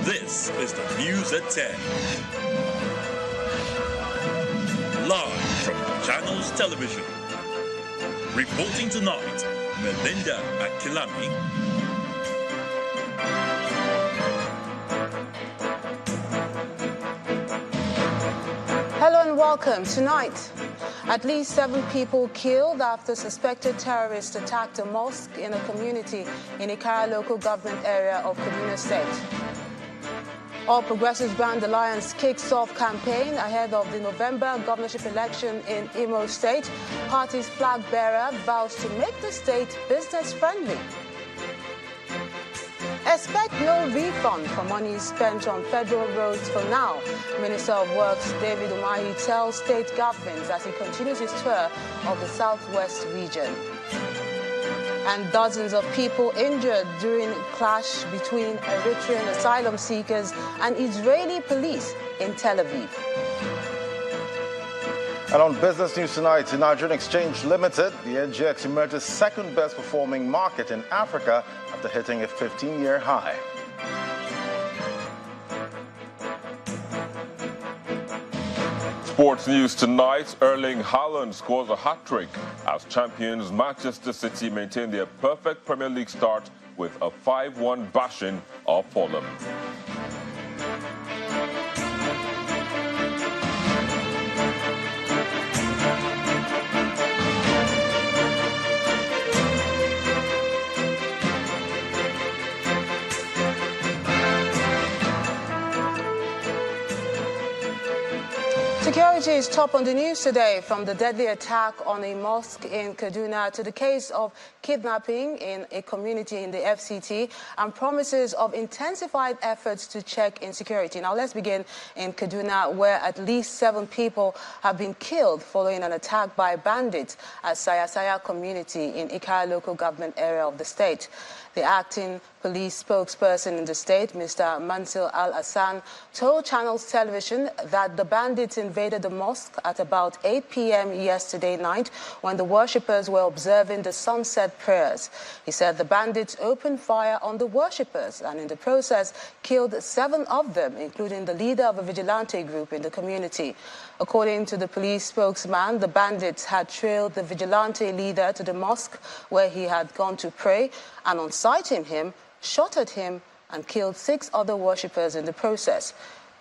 This is the News at 10. Live from Channels Television. Reporting tonight, Melinda Akilami. Hello and welcome. Tonight, at least 7 people killed after suspected terrorists attacked a mosque in a community in Ikara local government area of Kaduna State. All Progressives Brand Alliance kicks off campaign ahead of the November governorship election in Imo State. Party's flag bearer vows to make the state business friendly. Expect no refund for money spent on federal roads for now. Minister of Works David Umahi tells state governments as he continues his tour of the southwest region. And dozens of people injured during clash between Eritrean asylum seekers and Israeli police in Tel Aviv. And on Business News tonight, the Nigerian Exchange Limited, the NGX emerged as second best performing market in Africa after hitting a 15-year high. Sports news tonight, Erling Haaland scores a hat-trick as champions Manchester City maintain their perfect Premier League start with a 5-1 bashing of Fulham. Security is top on the news today, from the deadly attack on a mosque in Kaduna to the case of kidnapping in a community in the FCT and promises of intensified efforts to check insecurity. Now let's begin in Kaduna, where at least 7 people have been killed following an attack by bandits at Sayasaya community in Ikara local government area of the state. The acting police spokesperson in the state, Mr. Mansil Al-Hassan, told Channels Television that the bandits invaded the mosque at about 8 p.m. yesterday night when the worshippers were observing the sunset prayers. He said the bandits opened fire on the worshippers and in the process killed 7 of them, including the leader of a vigilante group in the community. According to the police spokesman, the bandits had trailed the vigilante leader to the mosque where he had gone to pray, and on sighting him, shot at him and killed 6 other worshippers in the process.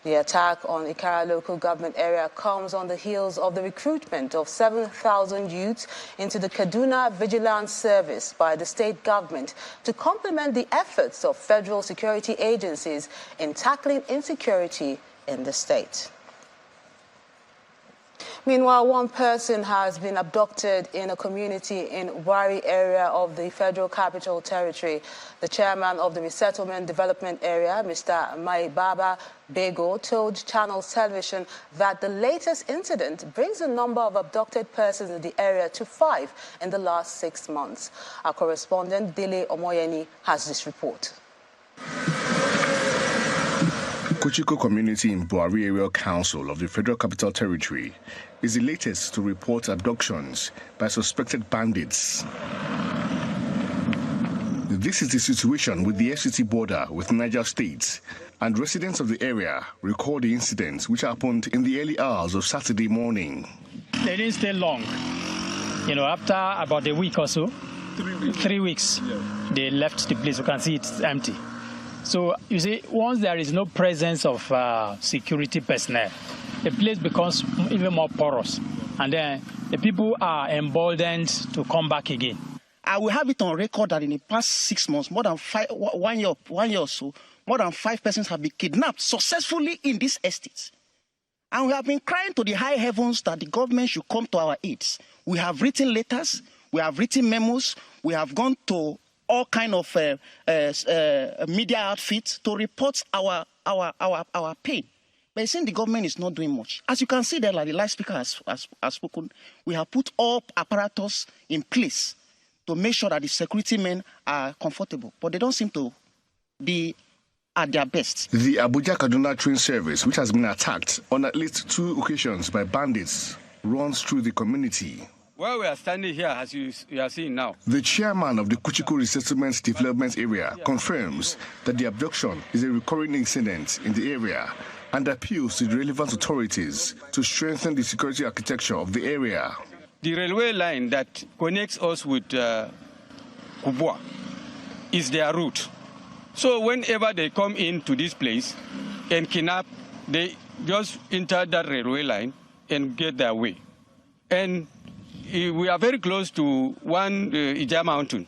The attack on Ikara local government area comes on the heels of the recruitment of 7,000 youths into the Kaduna Vigilance Service by the state government to complement the efforts of federal security agencies in tackling insecurity in the state. Meanwhile, 1 person has been abducted in a community in Wari area of the Federal Capital Territory. The chairman of the Resettlement Development Area, Mr. Maibaba Bego, told Channels Television that the latest incident brings the number of abducted persons in the area to 5 in the last 6 months. Our correspondent, Dele Omoyeni, has this report. Kuchiko community in Buari Area Council of the Federal Capital Territory is the latest to report abductions by suspected bandits. This is the situation with the FCT border with Niger State, and residents of the area recall the incidents which happened in the early hours of Saturday morning. They didn't stay long. After about a week or so, 3 weeks, they left the place. You can see it's empty. So, you see, once there is no presence of security personnel, the place becomes even more porous. And then the people are emboldened to come back again. I will have it on record that in the past 6 months, more than 1 year or so, more than 5 persons have been kidnapped successfully in these estates. And we have been crying to the high heavens that the government should come to our aid. We have written letters, we have written memos, we have gone to all kind of media outfits to report our pain. But it seems the government is not doing much. As you can see there, like the last speaker has spoken, we have put all apparatus in place to make sure that the security men are comfortable. But they don't seem to be at their best. The Abuja-Kaduna train service, which has been attacked on at least 2 occasions by bandits, runs through the community. Where we are standing here, as you are seeing now. The chairman of the Kuchiku Resettlement Development Area confirms that the abduction is a recurring incident in the area and appeals to the relevant authorities to strengthen the security architecture of the area. The railway line that connects us with Kubwa is their route. So whenever they come into this place and kidnap, they just enter that railway line and get their way. And we are very close to one Ija mountain.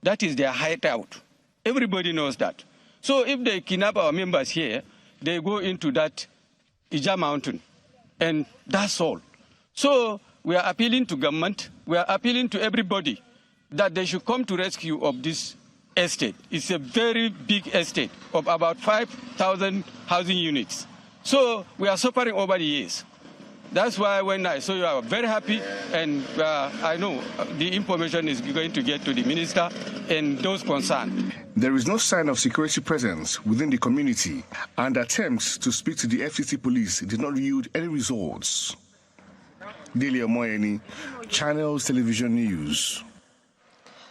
That is their hideout. Everybody knows that. So if they kidnap our members here, they go into that Ija mountain. And that's all. So we are appealing to government, we are appealing to everybody that they should come to rescue of this estate. It's a very big estate of about 5,000 housing units. So we are suffering over the years. That's why when I saw you, I was very happy, and I know the information is going to get to the minister and those concerned. There is no sign of security presence within the community, and attempts to speak to the FCT police did not yield any results. Delia Moyeni, Channels Television News.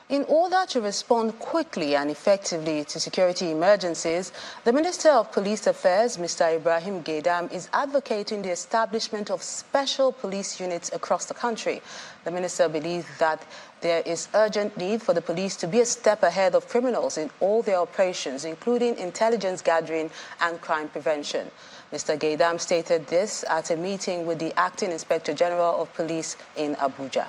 In order to respond quickly and effectively to security emergencies, the Minister of Police Affairs, Mr. Ibrahim Gaidam, is advocating the establishment of special police units across the country. The minister believes that there is urgent need for the police to be a step ahead of criminals in all their operations, including intelligence gathering and crime prevention. Mr. Gaidam stated this at a meeting with the Acting Inspector General of Police in Abuja.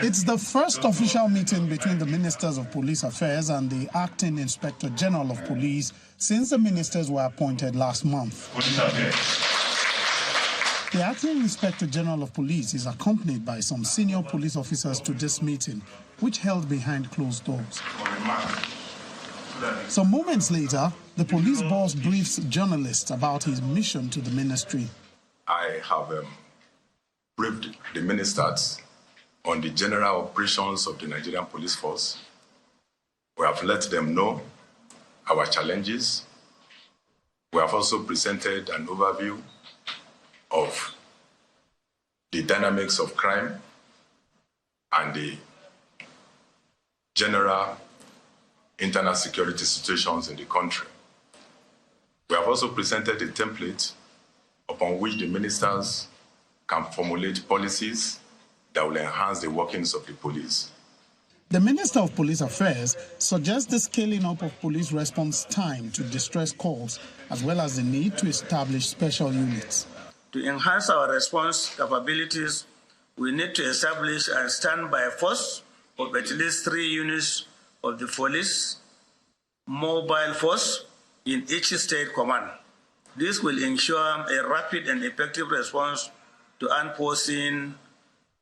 It's the first official meeting between the Ministers of Police Affairs and the Acting Inspector General of Police since the ministers were appointed last month. The Acting Inspector General of Police is accompanied by some senior police officers to this meeting, which held behind closed doors. Some moments later, the police boss briefs journalists about his mission to the ministry. I have briefed the ministers on the general operations of the Nigerian police force. We have let them know our challenges. We have also presented an overview of the dynamics of crime and the general internal security situations in the country. We have also presented a template upon which the ministers can formulate policies that will enhance the workings of the police. The Minister of Police Affairs suggests the scaling up of police response time to distress calls, as well as the need to establish special units. To enhance our response capabilities, we need to establish a standby force of at least 3 units of the police mobile force in each state command. This will ensure a rapid and effective response to unforeseen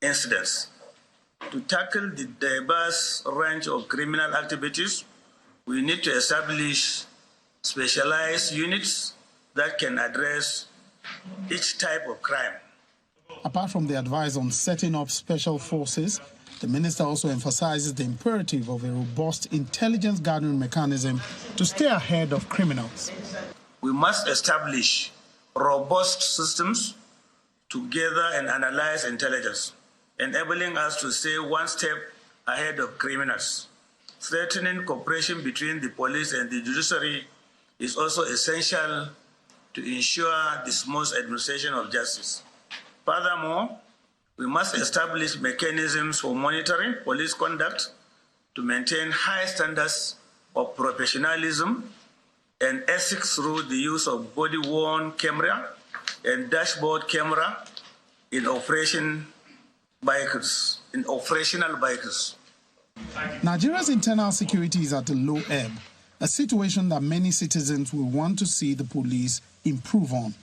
incidents. To tackle the diverse range of criminal activities, we need to establish specialized units that can address each type of crime. Apart from the advice on setting up special forces, the minister also emphasizes the imperative of a robust intelligence gathering mechanism to stay ahead of criminals. We must establish robust systems to gather and analyze intelligence, enabling us to stay one step ahead of criminals. Strengthening cooperation between the police and the judiciary is also essential to ensure the smooth administration of justice. Furthermore, we must establish mechanisms for monitoring police conduct to maintain high standards of professionalism and ethics through the use of body-worn camera and dashboard camera in operational vehicles. Nigeria's internal security is at a low ebb, a situation that many citizens will want to see the police improve on.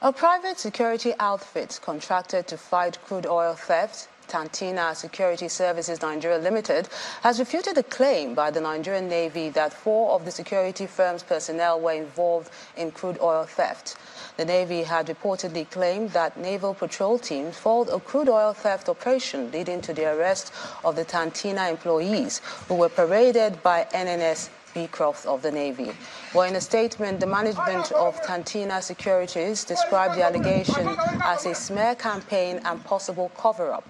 A private security outfit contracted to fight crude oil theft, Tantina Security Services Nigeria Limited, has refuted a claim by the Nigerian Navy that 4 of the security firm's personnel were involved in crude oil theft. The Navy had reportedly claimed that naval patrol teams foiled a crude oil theft operation, leading to the arrest of the Tantina employees who were paraded by NNS Beecroft of the Navy. Well, in a statement, the management of Tantina Securities described the allegation as a smear campaign and possible cover-up.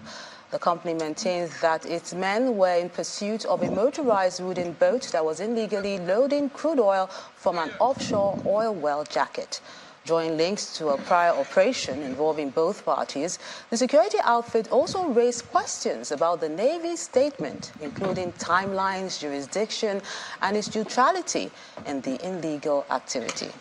The company maintains that its men were in pursuit of a motorized wooden boat that was illegally loading crude oil from an offshore oil well jacket. Drawing links to a prior operation involving both parties, the security outfit also raised questions about the Navy's statement, including timelines, jurisdiction, and its neutrality in the illegal activity.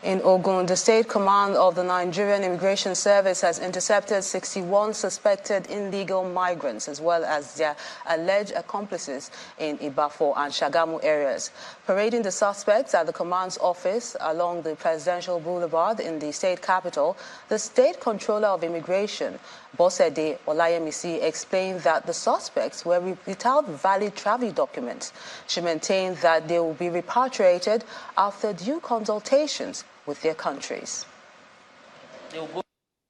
In Ogun, the State Command of the Nigerian Immigration Service has intercepted 61 suspected illegal migrants, as well as their alleged accomplices in Ibafo and Shagamu areas. Parading the suspects at the command's office along the Presidential Boulevard in the state capital, the State Controller of Immigration, Bosede Olayemisi, explained that the suspects were without valid travel documents. She maintained that they will be repatriated after due consultations with their countries.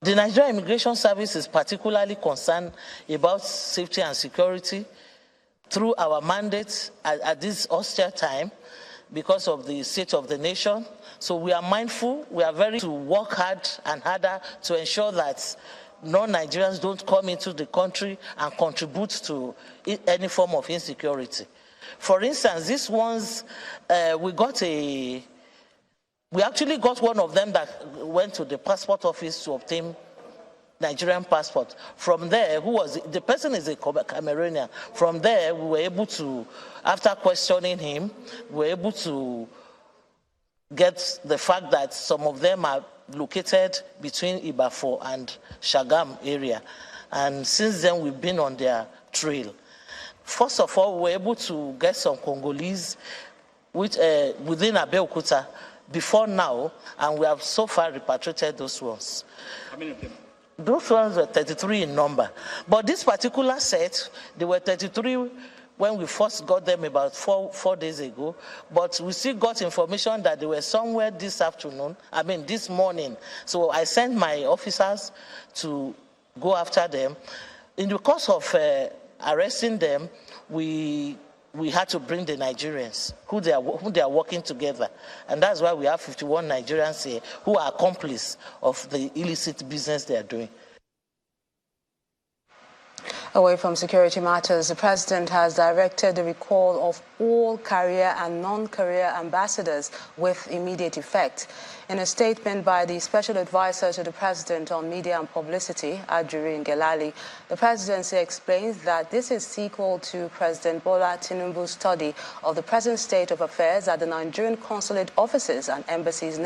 The Nigerian Immigration Service is particularly concerned about safety and security through our mandate at this austere time because of the state of the nation. So we are mindful, we are ready to work hard and harder to ensure that non-Nigerians don't come into the country and contribute to any form of insecurity. For instance, these ones, we actually got one of them that went to the passport office to obtain Nigerian passport. From there, the person is a Cameroonian. From there, we were able to, after questioning him, we were able to get the fact that some of them are located between Ibafo and Shagam area. And since then, we've been on their trail. First of all, we were able to get some Congolese within Abeokuta before now, and we have so far repatriated those ones. How many of them? Those ones were 33 in number. But this particular set, they were 33 when we first got them about four days ago, but we still got information that they were somewhere this morning. So I sent my officers to go after them. In the course of arresting them, we had to bring the Nigerians who they are working together. And that's why we have 51 Nigerians here who are accomplices of the illicit business they are doing. Away from security matters, the president has directed the recall of all career and non-career ambassadors with immediate effect. In a statement by the special advisor to the president on media and publicity, Ajuri Ngelali, the presidency explains that this is sequel to President Bola Tinubu's study of the present state of affairs at the Nigerian consulate offices and embassies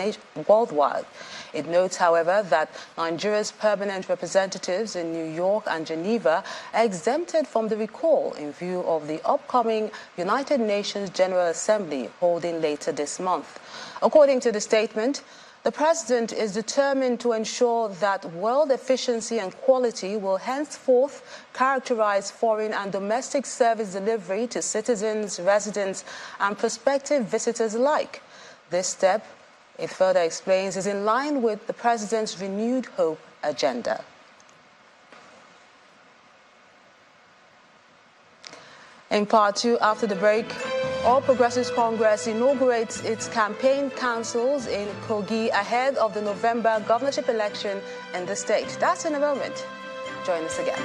worldwide. It notes, however, that Nigeria's permanent representatives in New York and Geneva are exempted from the recall in view of the upcoming United Nations General Assembly holding later this month. According to the statement, the president is determined to ensure that world efficiency and quality will henceforth characterize foreign and domestic service delivery to citizens, residents, and prospective visitors alike. This step, it further explains, is in line with the president's renewed hope agenda. In part two, after the break, All Progressives Congress inaugurates its campaign councils in Kogi ahead of the November governorship election in the state. That's in a moment. Join us again.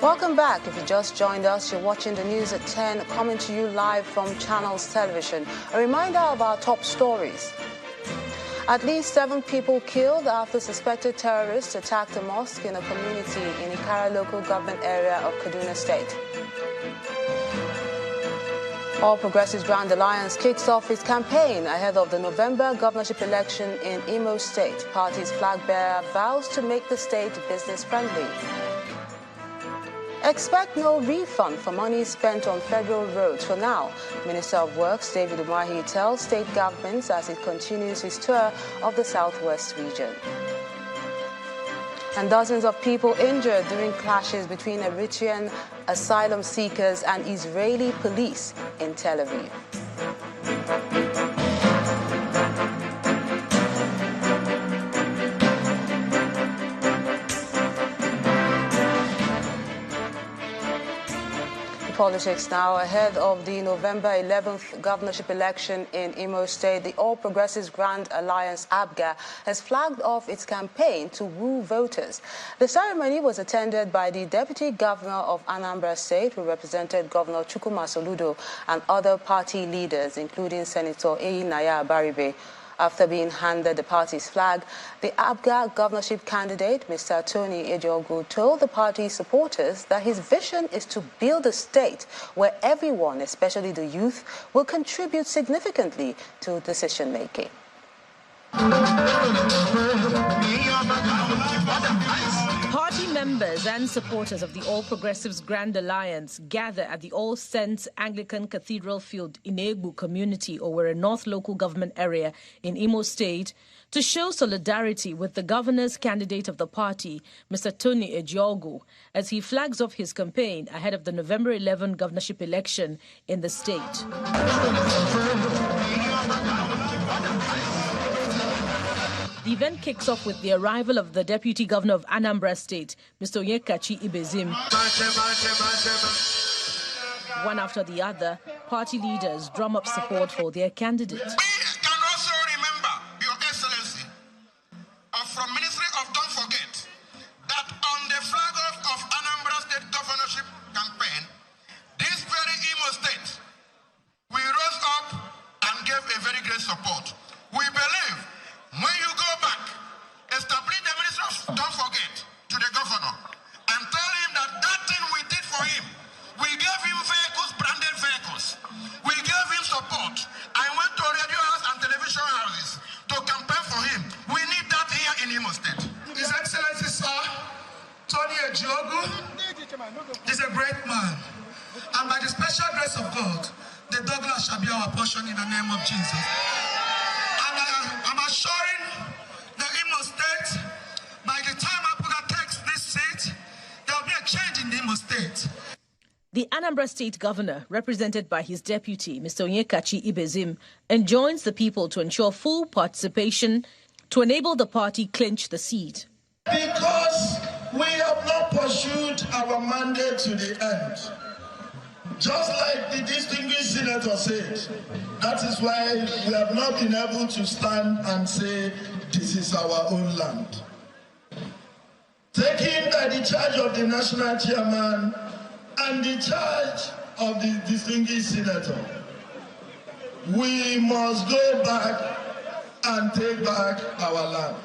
Welcome back. If you just joined us, you're watching the news at 10, coming to you live from Channels Television. A reminder of our top stories. At least 7 people killed after suspected terrorists attacked a mosque in a community in Ikara local government area of Kaduna State. All Progressives Grand Alliance kicks off its campaign ahead of the November governorship election in Imo State. Party's flag bearer vows to make the state business friendly. Expect no refund for money spent on federal roads for now. Minister of Works David Umahi tells state governments as he continues his tour of the southwest region. And dozens of people injured during clashes between Eritrean asylum seekers and Israeli police in Tel Aviv. Politics now. Ahead of the November 11th governorship election in Imo State, the All Progressives Grand Alliance ABGA has flagged off its campaign to woo voters. The ceremony was attended by the Deputy Governor of Anambra State, who represented Governor Chukwuma Soludo, and other party leaders, including Senator Eyinaya Abaribe. After being handed the party's flag, the ABGA governorship candidate, Mr. Tony Ejogu, told the party's supporters that his vision is to build a state where everyone, especially the youth, will contribute significantly to decision-making. Party members and supporters of the All Progressives Grand Alliance gather at the All Saints Anglican Cathedral Field in Egbu community, Owerri North local government area in Imo State, to show solidarity with the governor's candidate of the party, Mr. Tony Ejogu, as he flags off his campaign ahead of the November 11 governorship election in the state. The event kicks off with the arrival of the Deputy Governor of Anambra State, Mr. Onyekachi Ibezim. One after the other, party leaders drum up support for their candidate. We can also remember, Your Excellency, from Ministry of Don't Forget, that on the flag of Anambra State governorship campaign, this very Imo State, we rose up and gave a very great support. We believe when you go back, establish the Ministry of Don't Forget to the governor and tell him that that thing we did for him, we gave him vehicles, branded vehicles. We gave him support. I went to radio house and television houses to campaign for him. We need that here in Imo State. His Excellency, sir, Tony Ejogu is a great man. And by the special grace of God, the Douglas shall be our portion in the name of Jesus. I'm assuring the Imo State, by the time Apuga takes this seat, there will be a change in the Imo State. The Anambra State Governor, represented by his deputy, Mr. Onyekachi Ibezim, enjoins the people to ensure full participation to enable the party clinch the seat. Because we have not pursued our mandate to the end. Just like the distinguished senator said, that is why we have not been able to stand and say, this is our own land. Taken by the charge of the national chairman and the charge of the distinguished senator, we must go back and take back our land.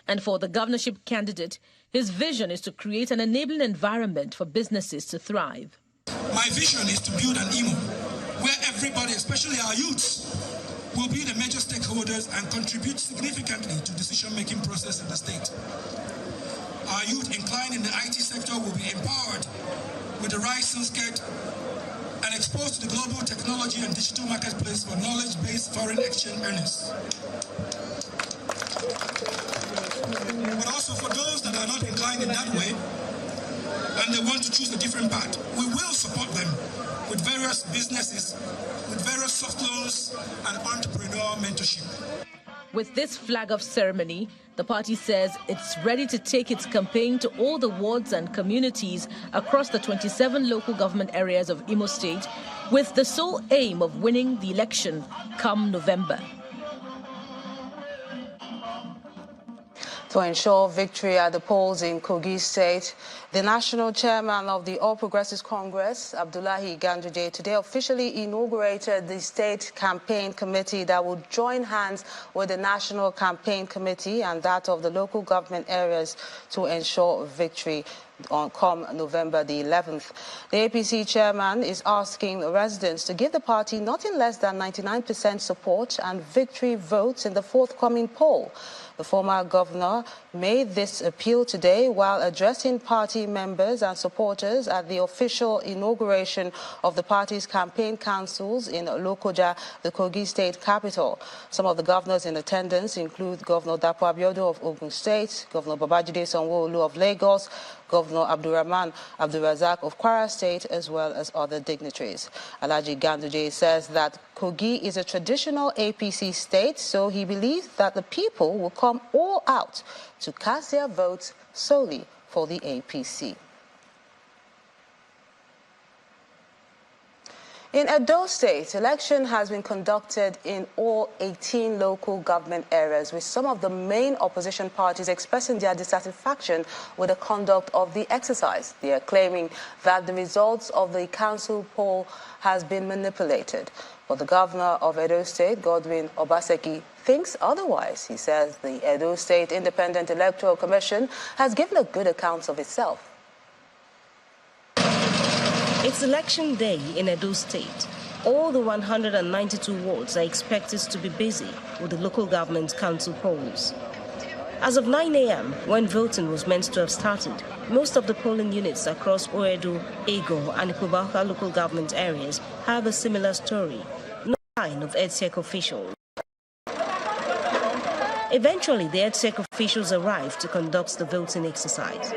And for the governorship candidate, his vision is to create an enabling environment for businesses to thrive. My vision is to build an Imo where everybody, especially our youths, will be the major stakeholders and contribute significantly to the decision-making process in the state. Our youth inclined in the IT sector will be empowered with the right skill set and exposed to the global technology and digital marketplace for knowledge-based foreign exchange earners. But also for those that are not inclined in that way, and they want to choose a different path, we will support them with various businesses, with various soft loans and entrepreneur mentorship. With this flag-off ceremony, the party says it's ready to take its campaign to all the wards and communities across the 27 local government areas of Imo State, with the sole aim of winning the election come November. To ensure victory at the polls in Kogi State, the national chairman of the All Progressives Congress, Abdullahi Ganduje, today officially inaugurated the state campaign committee that will join hands with the national campaign committee and that of the local government areas to ensure victory. come November the 11th. The APC chairman is asking residents to give the party nothing less than 99% support and victory votes in the forthcoming poll. The former governor made this appeal today while addressing party members and supporters at the official inauguration of the party's campaign councils in Lokoja, the Kogi state capital. Some of the governors in attendance include Governor Dapo Abiodun of Ogun State, Governor Babajide Sanwo-Olu of Lagos, Governor Abdurrahman Abdulrazak of Kwara State, as well as other dignitaries. Alhaji Ganduje says that Kogi is a traditional APC state, so he believes that the people will come all out to cast their votes solely for the APC. In Edo State, election has been conducted in all 18 local government areas, with some of the main opposition parties expressing their dissatisfaction with the conduct of the exercise. They are claiming that the results of the council poll has been manipulated. But the governor of Edo State, Godwin Obaseki, thinks otherwise. He says the Edo State Independent Electoral Commission has given a good account of itself. It's election day in Edo State. All the 192 wards are expected to be busy with the local government council polls. As of 9 a.m., when voting was meant to have started, most of the polling units across Oedo, Ego, and Ikubaka local government areas have a similar story. No sign of EDSEC officials. Eventually, the EDSEC officials arrived to conduct the voting exercise.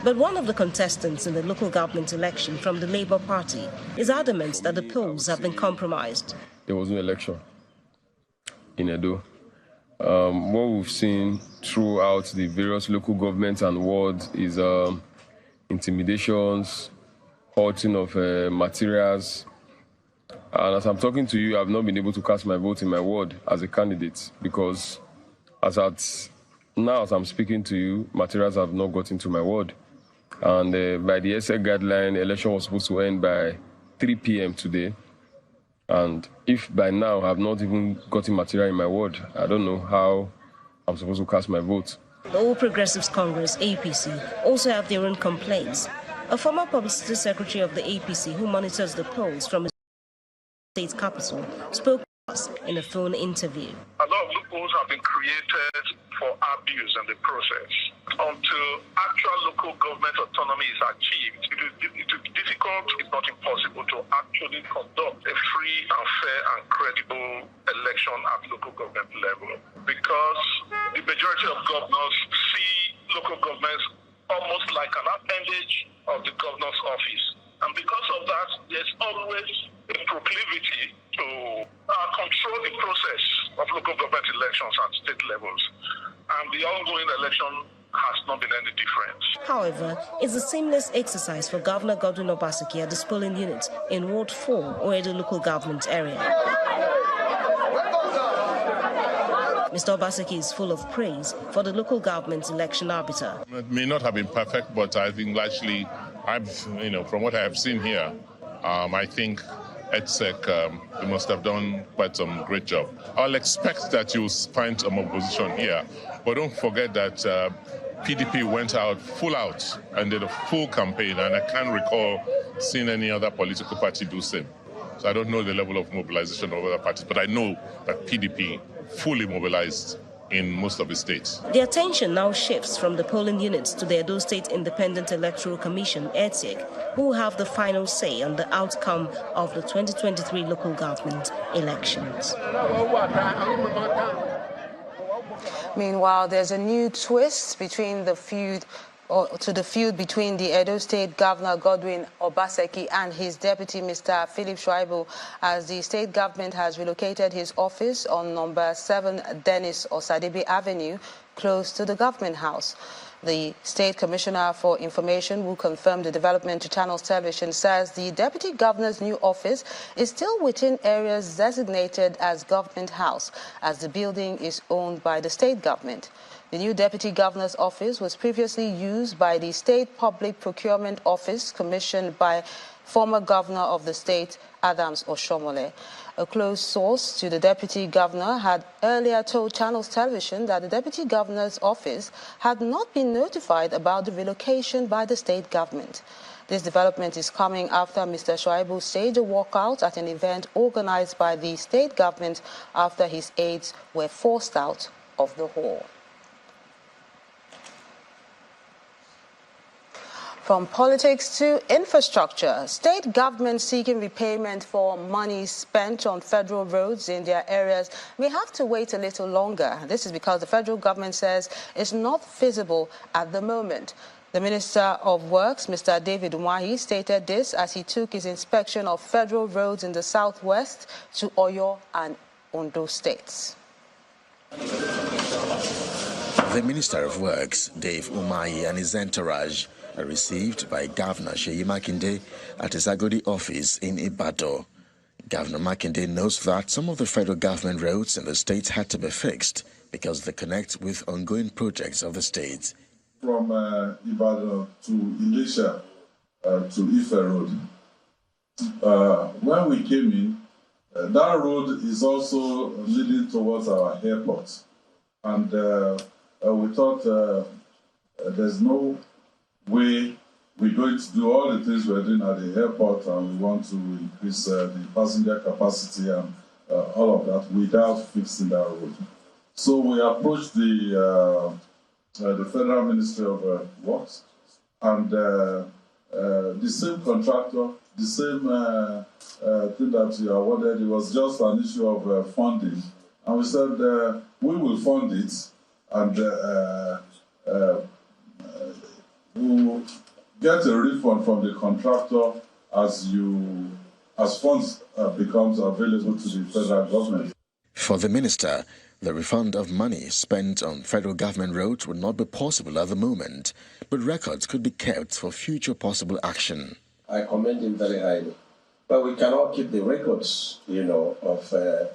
But one of the contestants in the local government election from the Labour Party is adamant that the polls have been compromised. There was no election in Edo. What we've seen throughout the various local governments and wards is intimidations, halting of materials. And as I'm talking to you, I've not been able to cast my vote in my ward as a candidate because as I'm speaking to you, materials have not got into my ward. And by the EDSEC guideline, the election was supposed to end by 3 p.m. today. And if by now I have not even gotten material in my ward, I don't know how I'm supposed to cast my vote. The All Progressives Congress, APC, also have their own complaints. A former publicity secretary of the APC who monitors the polls from his state capital spoke to us in a phone interview. A lot of loopholes have been created for abuse in the process. Until actual local government autonomy is achieved, it will be difficult, if not impossible, to actually conduct a free and fair and credible election at local government level. Because the majority of governors see local governments almost like an appendage of the governor's office. And because of that, there's always a proclivity to control the process of local government elections at state levels. And the ongoing election has not been any different. However, it's a seamless exercise for Governor Godwin Obaseki at the polling unit in Ward 4, Oedo local government area. Mr. Obaseki is full of praise for the local government election arbiter. It may not have been perfect, but I think largely, from what I have seen here, I think EDSEC must have done quite some great job. I'll expect that you'll find some opposition here, but don't forget that PDP went full out and did a full campaign, and I can't recall seeing any other political party do the same. So I don't know the level of mobilization of other parties, but I know that PDP fully mobilized in most of the states. The attention now shifts from the polling units to the Edo State Independent Electoral Commission, EDSEC, who have the final say on the outcome of the 2023 local government elections. Meanwhile, there's a new twist between the feud between the Edo State Governor Godwin Obaseki and his deputy, Mr. Philip Shuaibu, as the state government has relocated his office on number 7 Dennis Osadebe Avenue, close to the government house. The State Commissioner for Information, who confirmed the development to Channels Television, says the Deputy Governor's new office is still within areas designated as Government House, as the building is owned by the state government. The new Deputy Governor's office was previously used by the State Public Procurement Office, commissioned by former Governor of the state, Adams Oshomole. A close source to the Deputy Governor had earlier told Channels Television that the Deputy Governor's office had not been notified about the relocation by the state government. This development is coming after Mr. Shuaibu staged a walkout at an event organized by the state government after his aides were forced out of the hall. From politics to infrastructure, state governments seeking repayment for money spent on federal roads in their areas may have to wait a little longer. This is because the federal government says it's not feasible at the moment. The Minister of Works, Mr. David Umahi, stated this as he took his inspection of federal roads in the southwest to Oyo and Ondo states. The Minister of Works, Dave Umahi, and his entourage are received by Governor Seyi Makinde at his Agodi office in Ibadan. Governor Makinde notes that some of the federal government roads in the state had to be fixed because they connect with ongoing projects of the state. From Ibadan to Ilesha to Ife Road. When we came in, that road is also leading towards our airport. And we thought there's no way we're going to do all the things we're doing at the airport, and we want to increase the passenger capacity and all of that without fixing that road. So we approached the Federal Ministry of Works, and the same contractor, the same thing that we awarded, it was just an issue of funding. And we said, we will fund it, and we'll get a refund from the contractor as funds becomes available to the federal government. For the minister, the refund of money spent on federal government roads would not be possible at the moment, but records could be kept for future possible action. I commend him very highly. But we cannot keep the records, of the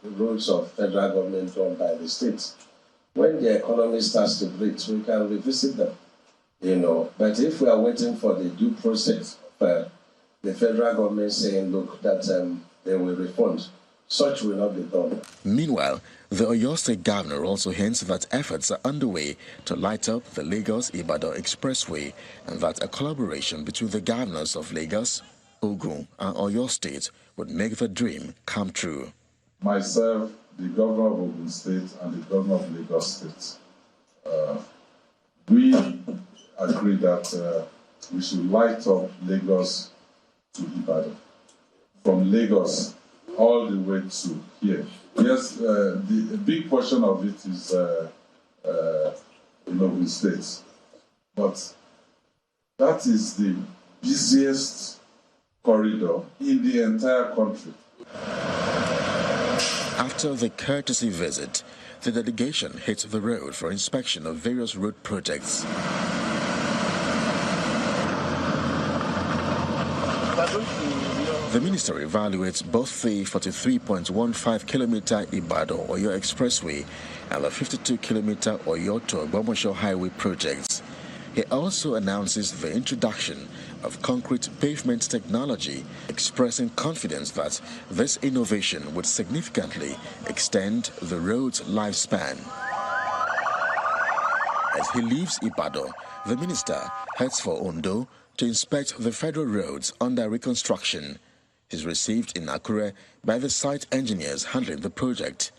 roads of federal government run by the states. When the economy starts to breathe, we can revisit them, But if we are waiting for the due process of the federal government saying, look, that they will refund, such will not be done. Meanwhile, the Oyo State Governor also hints that efforts are underway to light up the Lagos-Ibadan Expressway and that a collaboration between the governors of Lagos, Ogun and Oyo State would make the dream come true. Myself, the governor of Ogun State and the governor of Lagos State, we agree that we should light up Lagos to Ibadan. From Lagos all the way to here. Yes, a big portion of it is in Ogun State, but that is the busiest corridor in the entire country. After the courtesy visit, the delegation hit the road for inspection of various road projects. The minister evaluates both the 43.15-kilometer Ibadan-Oyo Expressway and the 52-kilometer Oyo to Ogbomosho Highway projects. He also announces the introduction of concrete pavement technology, expressing confidence that this innovation would significantly extend the road's lifespan. As he leaves Ibadan, the minister heads for Ondo to inspect the federal roads under reconstruction. He's received in Akure by the site engineers handling the project.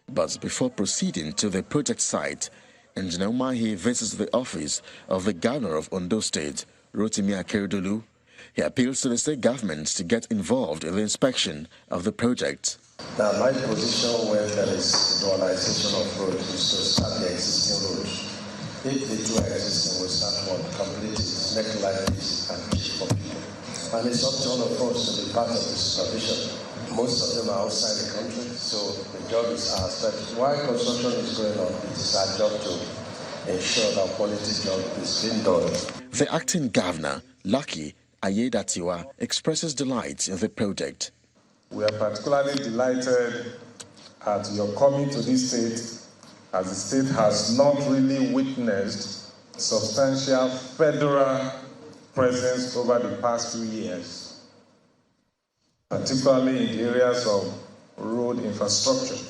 But before proceeding to the project site, Engineer Umahi visits the office of the governor of Ondo State, Rotimi Akeredolu. He appeals to the state government to get involved in the inspection of the project. Now, my position when there is dualization of roads is to start the existing roads. If the two are existing, we start one, complete it, make life easy and cheap for people. And it's up to all of us to be part of the supervision. Most of them are outside the country, so the job is ours. But while construction is going on, it is our job to ensure that quality job is being done. The acting governor, Lucky Ayedatiwa, expresses delight in the project. We are particularly delighted at your coming to this state, as the state has not really witnessed substantial federal presence over the past few years. particularly in the areas of road infrastructure.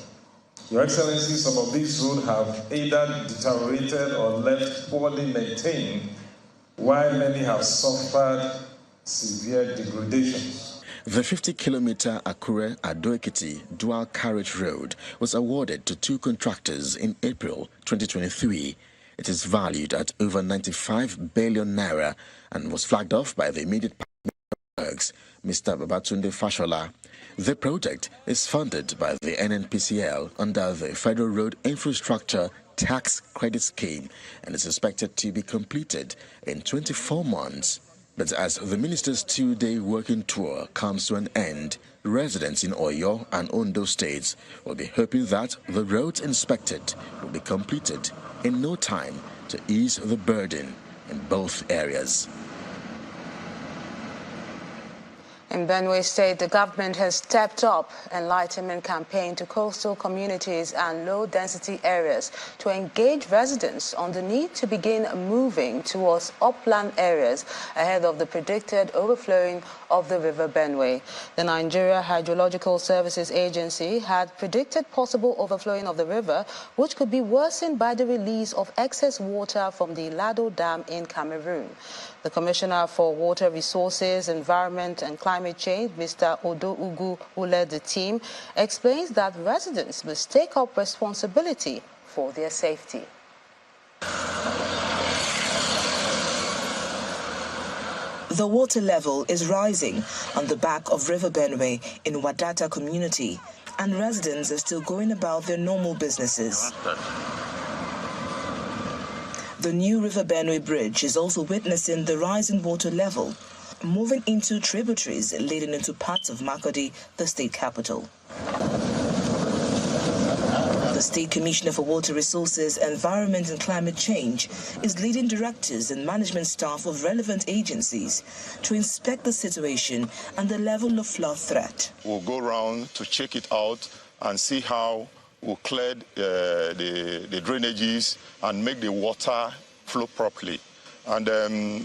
Your Excellency, some of these roads have either deteriorated or left poorly maintained, while many have suffered severe degradation. The 50-kilometer Akure-Ado-Ekiti dual carriage road was awarded to 2 contractors in April 2023. It is valued at over 95 billion naira and was flagged off by the immediate works, Mr. Babatunde Fashola. The project is funded by the NNPCL under the Federal Road Infrastructure Tax Credit Scheme and is expected to be completed in 24 months. But as the minister's 2-day working tour comes to an end, residents in Oyo and Ondo states will be hoping that the roads inspected will be completed in no time to ease the burden in both areas. In Benue State, the government has stepped up enlightenment campaign to coastal communities and low-density areas to engage residents on the need to begin moving towards upland areas ahead of the predicted overflowing of the River Benue. The Nigeria Hydrological Services Agency had predicted possible overflowing of the river, which could be worsened by the release of excess water from the Lado Dam in Cameroon. The Commissioner for Water Resources, Environment and Climate Change, Mr. Odo Ugu, who led the team, explains that residents must take up responsibility for their safety. The water level is rising on the back of River Benue in Wadata community, and residents are still going about their normal businesses. The new River Benue bridge is also witnessing the rise in water level, moving into tributaries leading into parts of Makurdi, the state capital. The State Commissioner for Water Resources, Environment and Climate Change is leading directors and management staff of relevant agencies to inspect the situation and the level of flood threat. We'll go around to check it out and see how we'll clear the drainages and make the water flow properly. And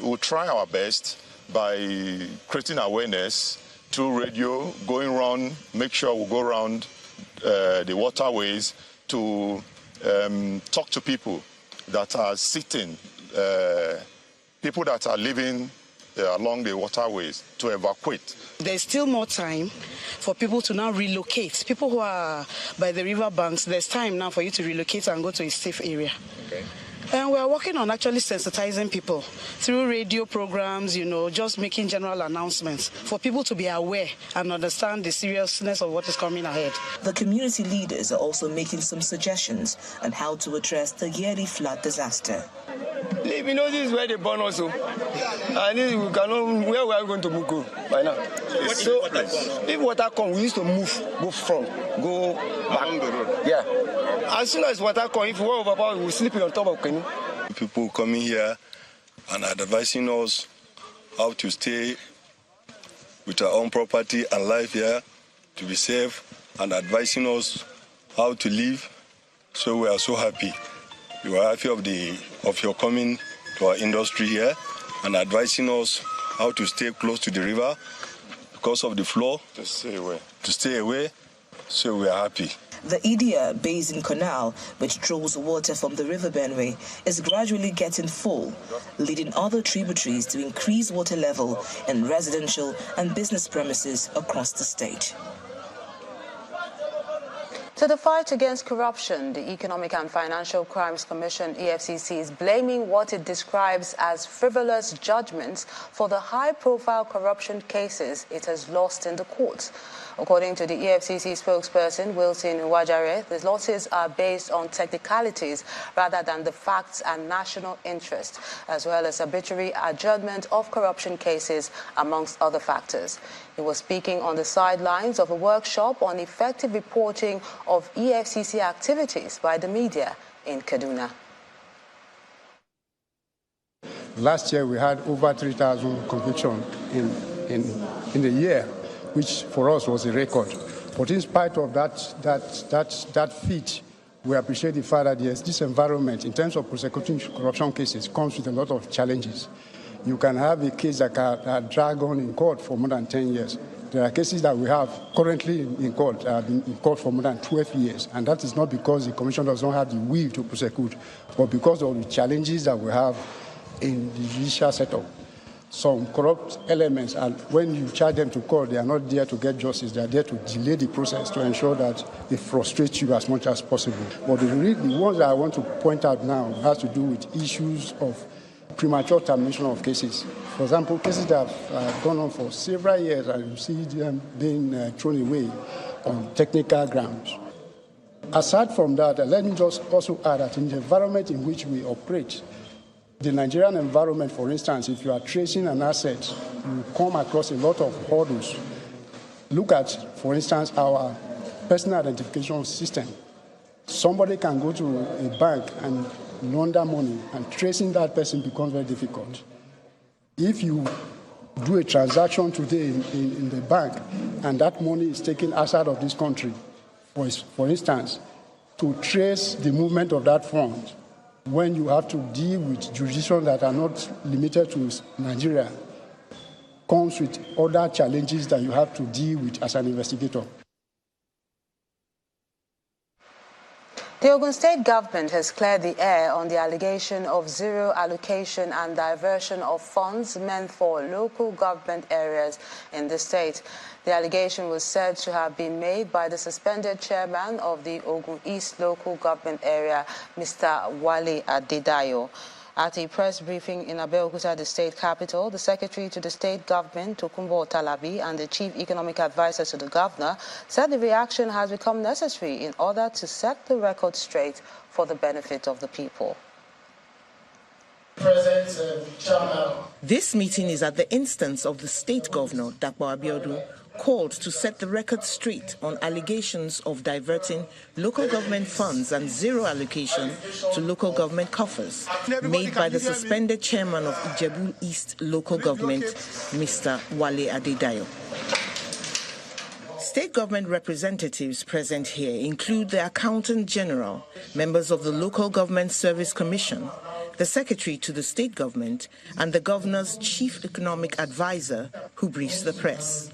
we'll try our best by creating awareness through radio, going around, make sure we go around the waterways to talk to people that are sitting, people that are living along the waterways to evacuate. There's still more time for people to now relocate. People who are by the river banks, there's time now for you to relocate and go to a safe area. Okay. And we're working on actually sensitizing people through radio programs, just making general announcements for people to be aware and understand the seriousness of what is coming ahead. The community leaders are also making some suggestions on how to address the yearly flood disaster. We know this is where they burn also. And we cannot, where we are going to move go by now. So if water comes, we used to move, go front, go back. The road. Yeah. As soon as water comes, if we are overpowered, we sleep on top of canoe. People coming here and advising us how to stay with our own property and life here, to be safe, and advising us how to live. So we are so happy. We are happy of your coming to our industry here and advising us how to stay close to the river because of the flow. To stay away. So we are happy. The Idia Basin Canal, which draws water from the River Benue, is gradually getting full, leading other tributaries to increase water level in residential and business premises across the state. To the fight against corruption, the Economic and Financial Crimes Commission, EFCC, is blaming what it describes as frivolous judgments for the high-profile corruption cases it has lost in the courts. According to the EFCC spokesperson, Wilson Uwajare, the losses are based on technicalities rather than the facts and national interest, as well as arbitrary adjournment of corruption cases, amongst other factors. He was speaking on the sidelines of a workshop on effective reporting of EFCC activities by the media in Kaduna. Last year, we had over 3,000 convictions in the year, which for us was a record. But in spite of that feat, we appreciate the fact that yes, this environment, in terms of prosecuting corruption cases, comes with a lot of challenges. You can have a case that can drag on in court for more than 10 years. There are cases that we have currently in court, have been in court for more than 12 years, and that is not because the Commission does not have the will to prosecute, but because of the challenges that we have in the judicial setup. Some corrupt elements, and when you charge them to court, they are not there to get justice. They are there to delay the process to ensure that they frustrate you as much as possible. But the ones that I want to point out now has to do with issues of premature termination of cases. For example, cases that have gone on for several years and you see them being thrown away on technical grounds. Aside from that, let me just also add that in the environment in which we operate, the Nigerian environment, for instance, if you are tracing an asset, you come across a lot of hurdles. Look at, for instance, our personal identification system. Somebody can go to a bank and launder money, and tracing that person becomes very difficult. If you do a transaction today in the bank and that money is taken outside of this country, for instance, to trace the movement of that fund, when you have to deal with jurisdictions that are not limited to Nigeria, comes with other challenges that you have to deal with as an investigator. The Ogun State government has cleared the air on the allegation of zero allocation and diversion of funds meant for local government areas in the state. The allegation was said to have been made by the suspended chairman of the Ogun East local government area, Mr. Wale Adedayo. At a press briefing in Abeokuta, the state capital, the secretary to the state government, Tokunbo Otalabi, and the chief economic advisor to the governor said the reaction has become necessary in order to set the record straight for the benefit of the people. This meeting is at the instance of the state governor, Dapo Abiodun, called to set the record straight on allegations of diverting local government funds and zero allocation to local government coffers made by the suspended chairman of Ijebu East local government, Mr. Wale Adedayo. State government representatives present here include the Accountant General, members of the Local Government Service Commission, the Secretary to the State Government, and the Governor's Chief Economic Advisor, who briefs the press.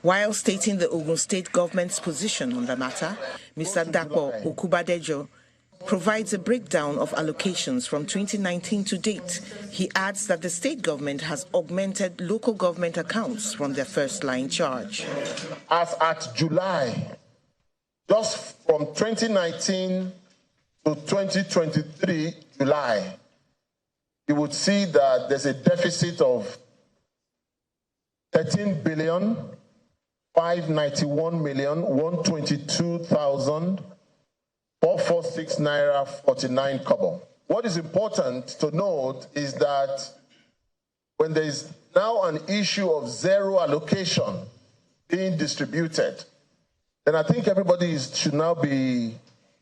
While stating the Ogun State government's position on the matter, Mr. Dapo Okubadejo provides a breakdown of allocations from 2019 to date. He adds that the state government has augmented local government accounts from their first-line charge. As at July, just from 2019 to 2023 July, you would see that there's a deficit of 13,591,122,446 naira 49 kobo. What is important to note is that when there is now an issue of zero allocation being distributed, then I think everybody should now be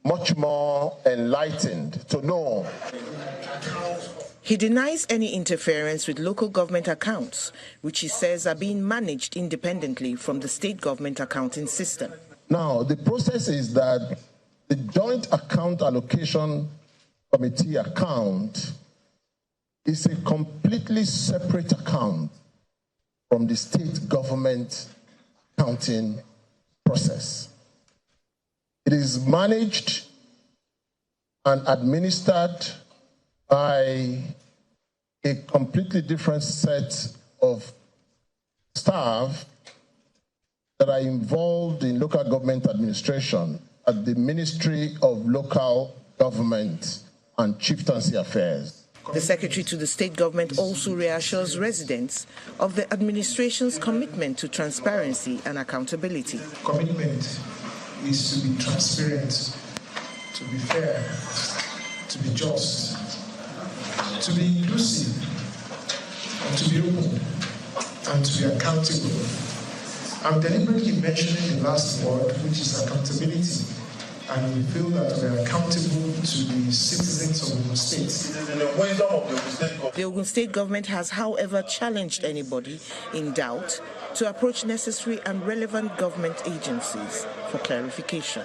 much more enlightened to know. He denies any interference with local government accounts, which he says are being managed independently from the state government accounting system. Now, the process is that the Joint Account Allocation Committee account is a completely separate account from the state government accounting process. It is managed and administered by a completely different set of staff that are involved in local government administration at the Ministry of Local Government and Chieftaincy Affairs. The Secretary to the State Government also reassures residents of the administration's commitment to transparency and accountability. Commitment is to be transparent, to be fair, to be just, to be inclusive, and to be open, and to be accountable. I'm deliberately mentioning the last word, which is accountability, and we feel that we are accountable to the citizens of Ogun State. The Ogun State government has, however, challenged anybody in doubt to approach necessary and relevant government agencies for clarification.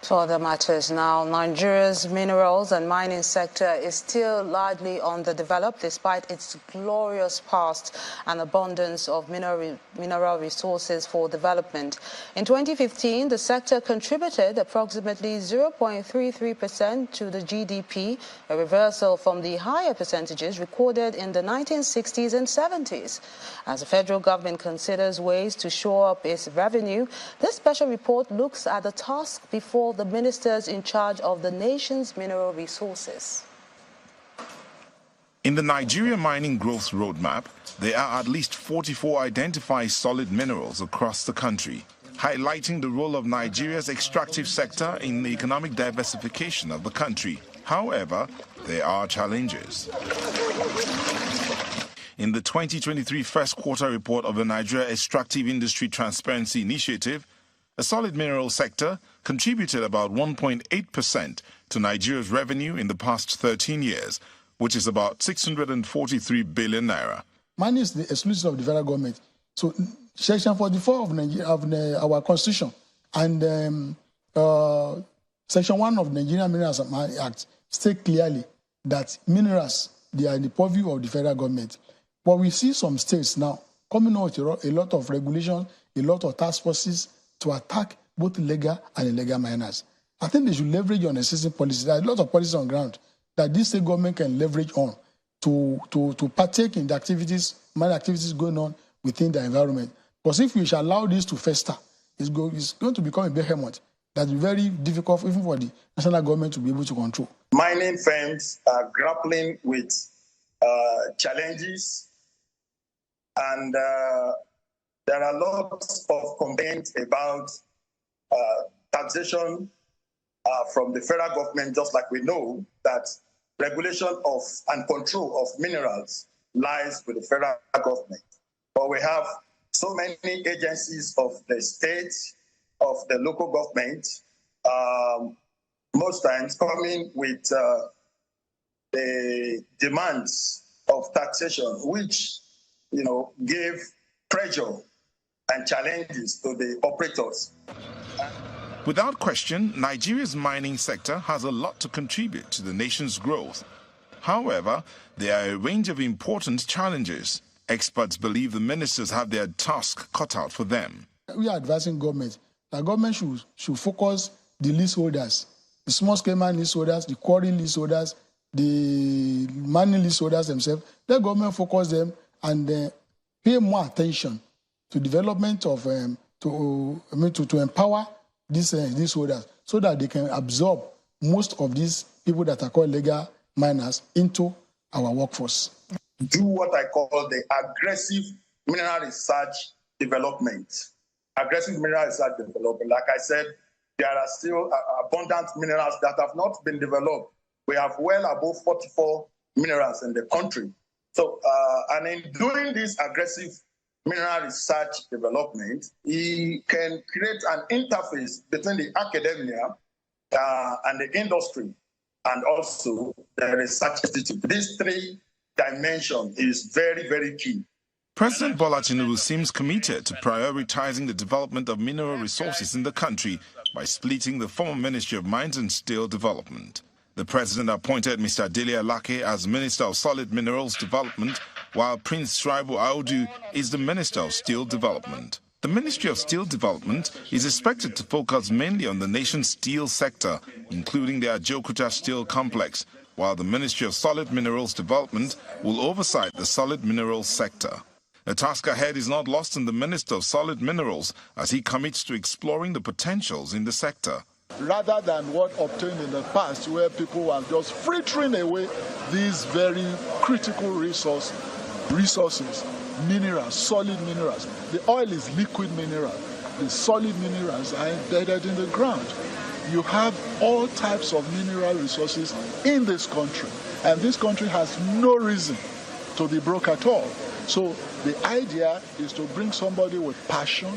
To other matters now, Nigeria's minerals and mining sector is still largely underdeveloped despite its glorious past and abundance of mineral resources for development. In 2015, the sector contributed approximately 0.33% to the GDP, a reversal from the higher percentages recorded in the 1960s and 70s. As the federal government considers ways to shore up its revenue, this special report looks at the task before the ministers in charge of the nation's mineral resources. In the Nigeria Mining Growth Roadmap, there are at least 44 identified solid minerals across the country, highlighting the role of Nigeria's extractive sector in the economic diversification of the country. However, there are challenges. In the 2023 first quarter report of the Nigeria Extractive Industry Transparency Initiative, the solid mineral sector contributed about 1.8% to Nigeria's revenue in the past 13 years, which is about 643 billion naira. Mining is the exclusive of the federal government. So, Section 44 of our Constitution and Section 1 of the Nigerian Minerals Act state clearly that minerals, they are the purview of the federal government. But we see some states now coming out with a lot of regulations, a lot of task forces to attack both legal and illegal miners. I think they should leverage on existing policies. There are a lot of policies on ground that this state government can leverage on to partake in the activities, mine activities going on within the environment. Because if we shall allow this to fester, it's going to become a behemoth that will be very difficult even for the national government to be able to control. Mining firms are grappling with challenges, and there are lots of complaints about taxation from the federal government, just like we know that regulation of and control of minerals lies with the federal government. But we have so many agencies of the state, of the local government, most times coming with the demands of taxation, which, give pressure and challenges to the operators. Without question, Nigeria's mining sector has a lot to contribute to the nation's growth. However, there are a range of important challenges. Experts believe the ministers have their task cut out for them. We are advising government. The government should focus the leaseholders, the small-scale mining leaseholders, the quarry leaseholders, the mining leaseholders themselves. The government focus them and pay more attention to development of to empower these leaseholders so that they can absorb most of these people that are called legal miners into our workforce. Do what I call the aggressive mineral research development. Aggressive mineral research development. Like I said, there are still abundant minerals that have not been developed. We have well above 44 minerals in the country. So, and in doing this aggressive mineral research development, he can create an interface between the academia and the industry, and also the research institute. These three dimensions is very, very key. President Bola Tinubu seems committed to prioritizing the development of mineral resources in the country by splitting the former Ministry of Mines and Steel Development. The president appointed Mr. Dele Alake as Minister of Solid Minerals Development, while Prince Shaibu Audu is the Minister of Steel Development. The Ministry of Steel Development is expected to focus mainly on the nation's steel sector, including the Ajokuta Steel Complex, while the Ministry of Solid Minerals Development will oversight the solid minerals sector. The task ahead is not lost on the Minister of Solid Minerals as he commits to exploring the potentials in the sector. Rather than what obtained in the past, where people were just frittering away these very critical resources, minerals, solid minerals. The oil is liquid mineral. The solid minerals are embedded in the ground. You have all types of mineral resources in this country, and this country has no reason to be broke at all. So the idea is to bring somebody with passion,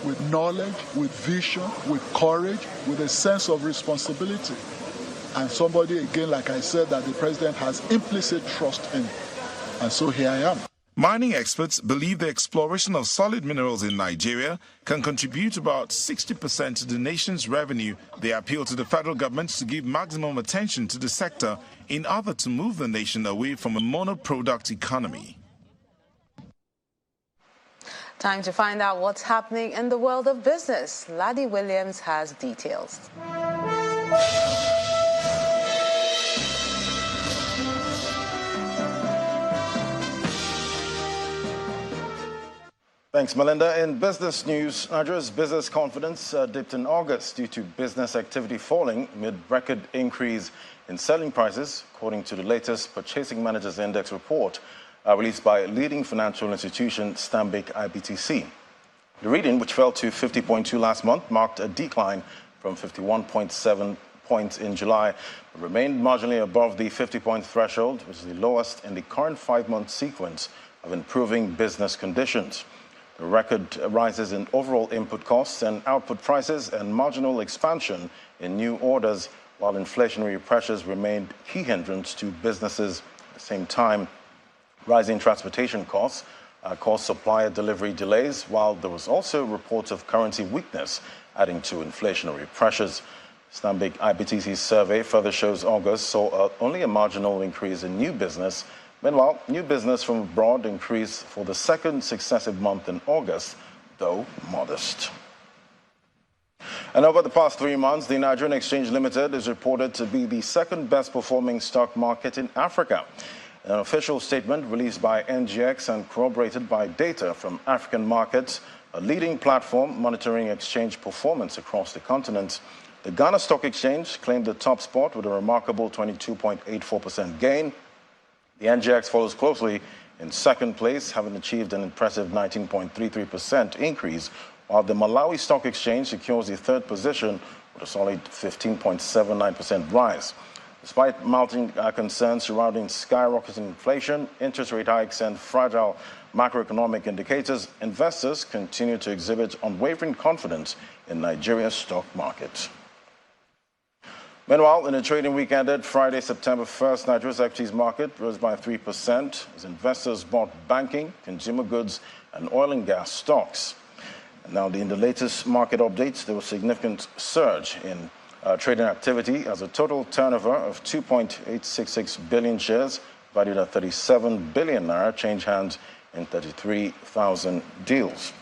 with knowledge, with vision, with courage, with a sense of responsibility. And somebody, again, like I said, that the president has implicit trust in. And so here I am. Mining experts believe the exploration of solid minerals in Nigeria can contribute about 60% to the nation's revenue. They appeal to the federal government to give maximum attention to the sector in order to move the nation away from a monoproduct economy. Time to find out what's happening in the world of business. Laddie Williams has details. Thanks, Melinda. In business news, Nigeria's business confidence dipped in August due to business activity falling amid record increase in selling prices, according to the latest Purchasing Managers Index report released by leading financial institution Stanbic IBTC. The reading, which fell to 50.2 last month, marked a decline from 51.7 points in July, but remained marginally above the 50-point threshold, which is the lowest in the current 5-month sequence of improving business conditions. The record rises in overall input costs and output prices and marginal expansion in new orders, while inflationary pressures remained key hindrance to businesses. At the same time, rising transportation costs caused supplier delivery delays, while there was also reports of currency weakness adding to inflationary pressures. Stanbic IBTC's survey further shows August saw only a marginal increase in new business. Meanwhile, new business from abroad increased for the second successive month in August, though modest. And over the past 3 months, the Nigerian Exchange Limited is reported to be the second best performing stock market in Africa. An official statement released by NGX and corroborated by data from African markets, a leading platform monitoring exchange performance across the continent. The Ghana Stock Exchange claimed the top spot with a remarkable 22.84% gain. The NGX follows closely in second place, having achieved an impressive 19.33% increase, while the Malawi Stock Exchange secures the third position with a solid 15.79% rise. Despite mounting concerns surrounding skyrocketing inflation, interest rate hikes, and fragile macroeconomic indicators, investors continue to exhibit unwavering confidence in Nigeria's stock market. Meanwhile, in the trading week ended Friday, September 1st, Nigeria's equities market rose by 3% as investors bought banking, consumer goods, and oil and gas stocks. And now, in the latest market updates, there was a significant surge in trading activity as a total turnover of 2.866 billion shares, valued at 37 billion naira, changed hands in 33,000 deals.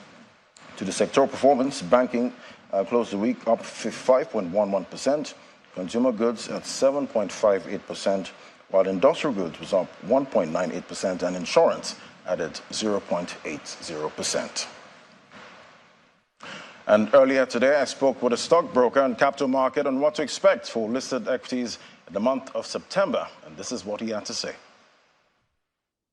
To the sectoral performance, banking closed the week up 5.11%. Consumer goods at 7.58%, while industrial goods was up 1.98% and insurance added 0.80%. And earlier today, I spoke with a stockbroker and capital market on what to expect for listed equities in the month of September, and this is what he had to say.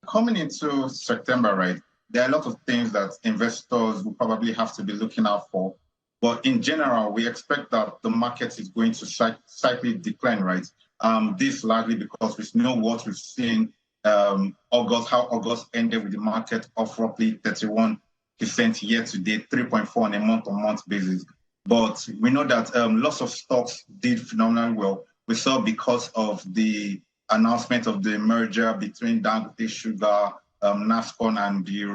Coming into September, right, there are a lot of things that investors will probably have to be looking out for. But in general, we expect that the market is going to slightly decline, right? This largely because we know what we've seen how August ended with the market off roughly 31% year to date, 3.4% on a month-on-month basis. But we know that lots of stocks did phenomenally well. We saw because of the announcement of the merger between Dangote Sugar, NASCON, and the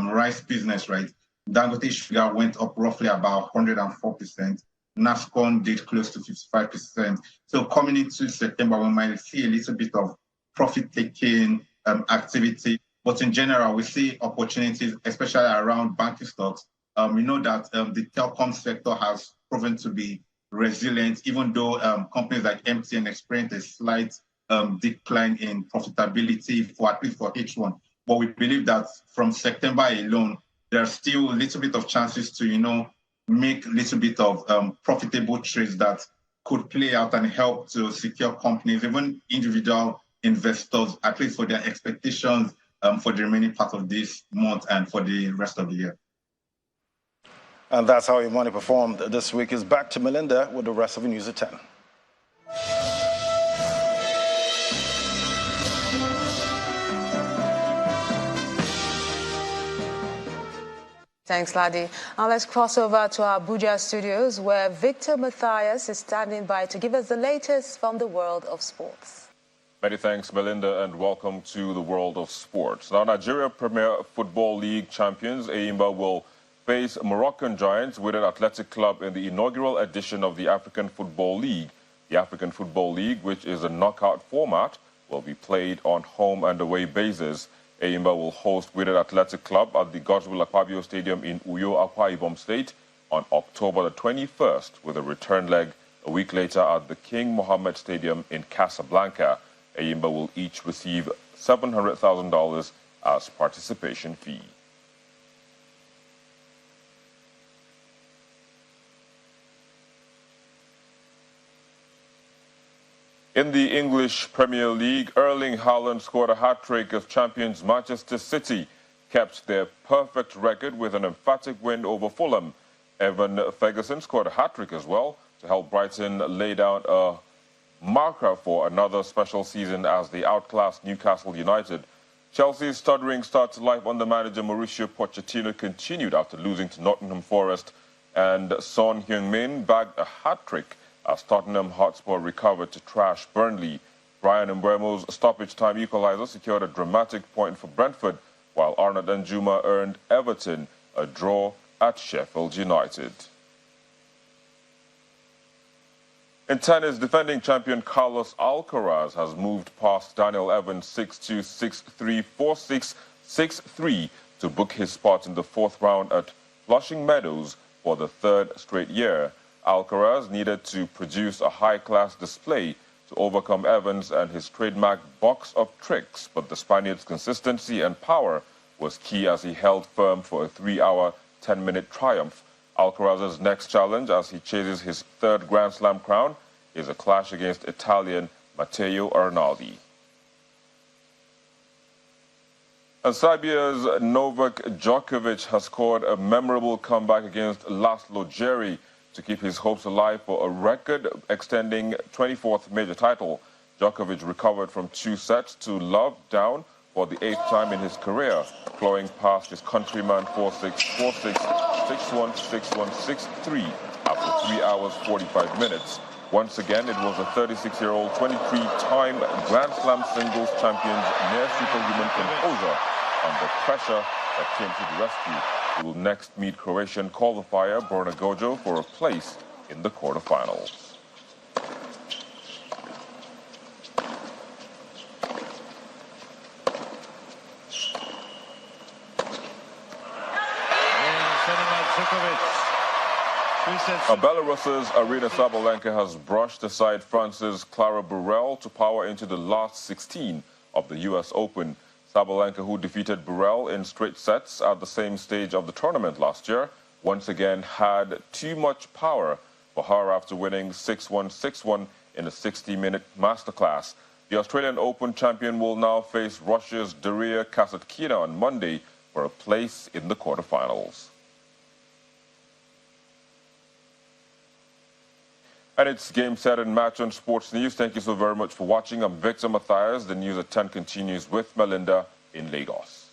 rice business, right? Dangote Sugar went up roughly about 104%. NASCON did close to 55%. So coming into September, we might see a little bit of profit-taking activity. But in general, we see opportunities, especially around banking stocks. We know that the telecom sector has proven to be resilient, even though companies like MTN experienced a slight decline in profitability for at least for H1. But we believe that from September alone, there's still a little bit of chances to, make a little bit of profitable trades that could play out and help to secure companies, even individual investors, at least for their expectations for the remaining part of this month and for the rest of the year. And that's how your money performed this week. Is back to Melinda with the rest of the news at 10. Thanks, Laddie. Now let's cross over to our Abuja studios, where Victor Matthias is standing by to give us the latest from the world of sports. Many thanks, Melinda, and welcome to the world of sports. Now, Nigeria Premier Football League champions Eyimba will face Moroccan giants Wydad Athletic Club in the inaugural edition of the African Football League. The African Football League, which is a knockout format, will be played on home and away basis. Eyimba will host Wydad Athletic Club at the Godswill Akpabio Stadium in Uyo, Akwa Ibom State on October the 21st, with a return leg a week later at the King Mohammed Stadium in Casablanca. Eyimba will each receive $700,000 as participation fee. In the English Premier League, Erling Haaland scored a hat-trick as champions Manchester City kept their perfect record with an emphatic win over Fulham. Evan Ferguson scored a hat-trick as well to help Brighton lay down a marker for another special season as they outclassed Newcastle United. Chelsea's stuttering start to life under manager Mauricio Pochettino continued after losing to Nottingham Forest, and Son Heung-min bagged a hat-trick as Tottenham Hotspur recovered to trash Burnley. Brian Mbeumo's stoppage-time equalizer secured a dramatic point for Brentford, while Arnold Danjuma earned Everton a draw at Sheffield United. In tennis, defending champion Carlos Alcaraz has moved past Daniel Evans 6-2, 6-3, 4-6, 6-3 to book his spot in the fourth round at Flushing Meadows for the third straight year. Alcaraz needed to produce a high-class display to overcome Evans and his trademark box of tricks, but the Spaniard's consistency and power was key as he held firm for a 3-hour, 10-minute triumph. Alcaraz's next challenge, as he chases his third Grand Slam crown, is a clash against Italian Matteo Arnaldi. And Serbia's Novak Djokovic has scored a memorable comeback against Laszlo Djere to keep his hopes alive for a record-extending 24th major title. Djokovic recovered from 2 sets to love down for the 8th time in his career, clawing past his countryman 4-6, 4-6, 6-1, 6-1, 6-3 after 3 hours 45 minutes. Once again, it was a 36-year-old, 23-time Grand Slam singles champion's near-superhuman composure under pressure that came to the rescue. He will next meet Croatian qualifier Borna Gojo for a place in the quarterfinals. Belarus's Arina Sabalenka has brushed aside France's Clara Burel to power into the last 16 of the U.S. Open. Sabalenka, who defeated Burel in straight sets at the same stage of the tournament last year, once again had too much power for her after winning 6-1, 6-1 in a 60-minute masterclass. The Australian Open champion will now face Russia's Daria Kasatkina on Monday for a place in the quarterfinals. And it's Game, Set, and Match on Sports News. Thank you so very much for watching. I'm Victor Matthias. The news at 10 continues with Melinda in Lagos.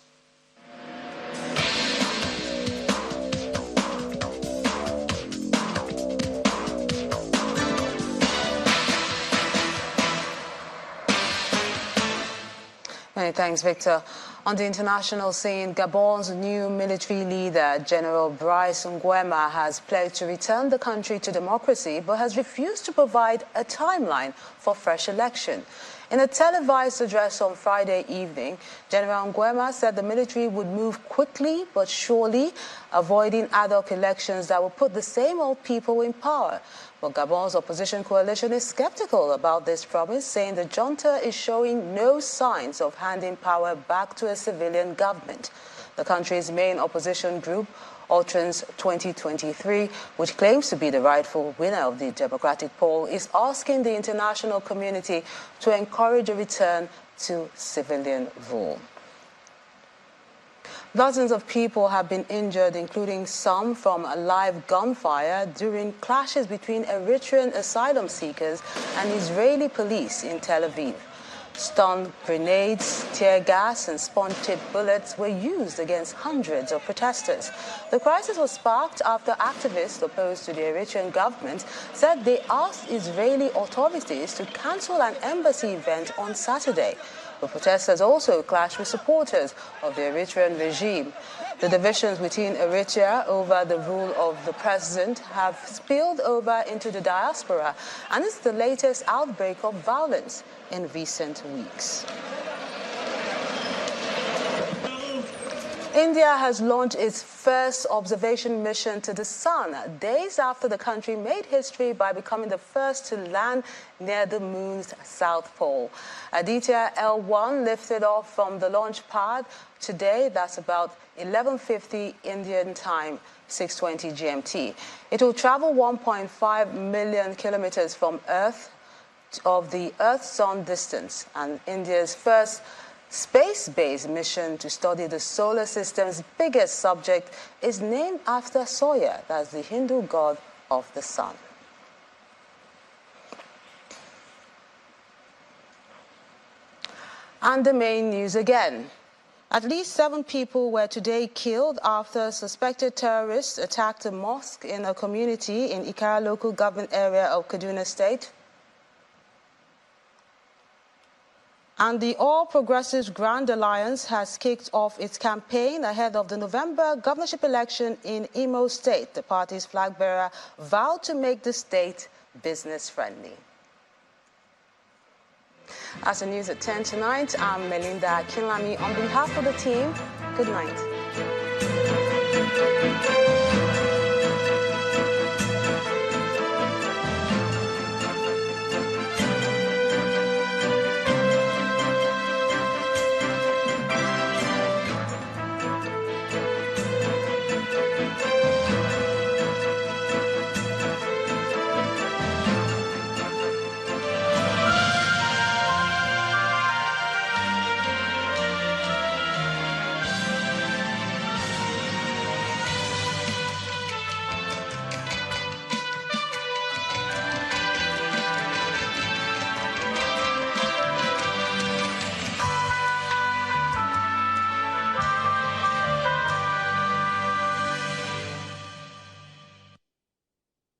Many thanks, Victor. On the international scene, Gabon's new military leader, General Brice Nguema, has pledged to return the country to democracy, but has refused to provide a timeline for fresh election. In a televised address on Friday evening, General Nguema said the military would move quickly but surely, avoiding ad hoc elections that will put the same old people in power. But Gabon's opposition coalition is skeptical about this promise, saying the junta is showing no signs of handing power back to a civilian government. The country's main opposition group, Altrans 2023, which claims to be the rightful winner of the democratic poll, is asking the international community to encourage a return to civilian rule. Dozens of people have been injured, including some from a live gunfire during clashes between Eritrean asylum seekers and Israeli police in Tel Aviv. Stun grenades, tear gas and sponge-tipped bullets were used against hundreds of protesters. The crisis was sparked after activists opposed to the Eritrean government said they asked Israeli authorities to cancel an embassy event on Saturday. The protesters also clashed with supporters of the Eritrean regime. The divisions within Eritrea over the rule of the president have spilled over into the diaspora, and it's the latest outbreak of violence in recent weeks. India has launched its first observation mission to the sun, days after the country made history by becoming the first to land near the moon's south pole. Aditya L1 lifted off from the launch pad today. That's about 11:50 Indian time, 6:20 GMT. It will travel 1.5 million kilometers from Earth of the Earth-Sun distance, and India's first space-based mission to study the solar system's biggest subject is named after Surya, that's the Hindu god of the sun. And the main news again. At least 7 people were today killed after suspected terrorists attacked a mosque in a community in Ikara local government area of Kaduna State. And the All Progressives Grand Alliance has kicked off its campaign ahead of the November governorship election in Imo State. The party's flag bearer vowed to make the state business-friendly. That's the news at 10 tonight. I'm Melinda Kinlami. On behalf of the team, good night.